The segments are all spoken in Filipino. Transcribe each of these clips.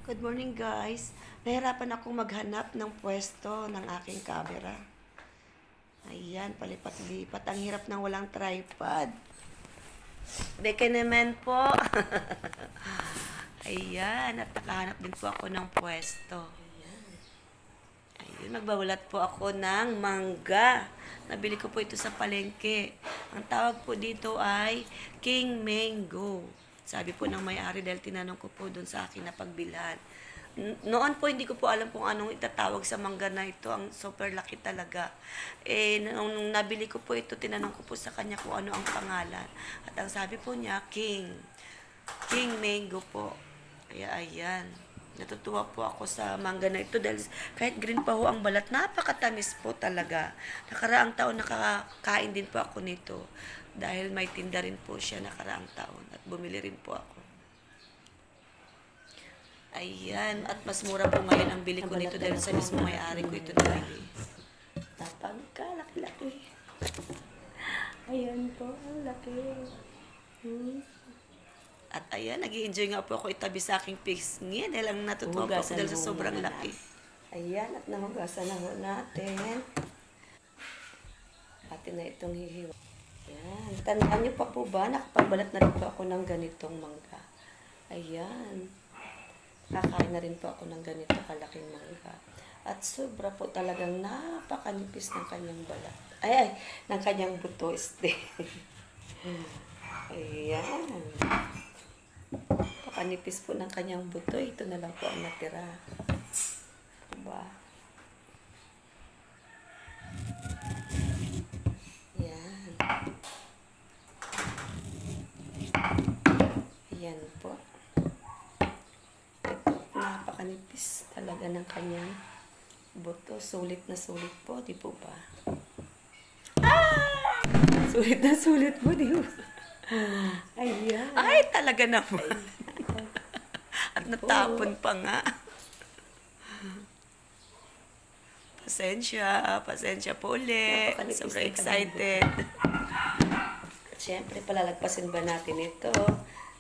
Good morning guys. Nahirapan akong maghanap ng pwesto ng aking camera. Ayan, palipat-lipat. Ang hirap ng walang tripod. Beke naman po. Ayan, at nakahanap din po ako ng pwesto. Ayun, magbabalat po ako ng mangga. Nabili ko po ito sa palengke. Ang tawag po dito ay King Mango. Sabi po ng may-ari dahil tinanong ko po doon sa akin na pagbilhan. Noon po hindi ko po alam kung anong itatawag sa mangga na ito. Ang super laki talaga. Nung nabili ko po ito, tinanong ko po sa kanya kung ano ang pangalan. At ang sabi po niya, King Mango po. Kaya ayan. Natutuwa po ako sa mangga na ito dahil kahit green pa ho ang balat, napakatamis po talaga. Nakaraang taon nakakain din po ako nito dahil may tinda rin po siya nakaraang taon at bumili rin po ako. Ayan, at mas mura po ngayon ang bili ko nito dahil sa mismo may-ari ko ito nabili. Tapang ka, laki-laki. Ayan po, ang laki. At ayan, nag-i-enjoy nga po ako itabi sa aking pisngi dahil ang natutuwa po ako dahil sa sobrang laki. Ayan, at nahugasan na ho natin. Atin na itong hihiwa. Ayan, tandaan niyo pa po ba, nakapagbalat na rin po ako ng ganitong mangga. Ayan. Kakain na rin po ako ng ganito kalaking mangga. At sobra po talagang napakanipis ng kanyang balat. Ng kanyang buto, Ayan. Pakanipis po ng kanyang buto. Ito na lang po ang natira. Diba? Ayan. Ayan po. Napakanipis talaga ng kanyang buto. Sulit na sulit po, di po ba? Sulit na sulit po, di po. Ayan. Ay, talaga naman. At natapon pa nga. Pasensya po ulit. Napakanipis Sobrang ng kanyang excited. At syempre, palalagpasin ba natin ito?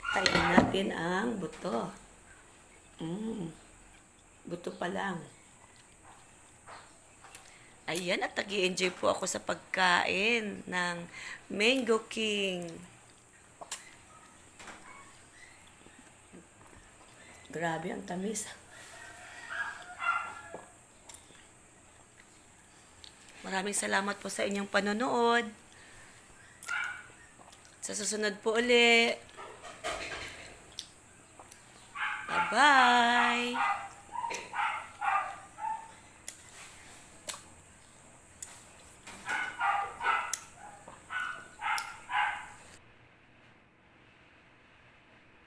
Kain natin ang buto. Buto pa lang. Ayan, at nag-i-enjoy po ako sa pagkain ng Mango King. Grabe ang tamis. Maraming salamat po sa inyong panonood. Sa susunod po uli. Bye-bye!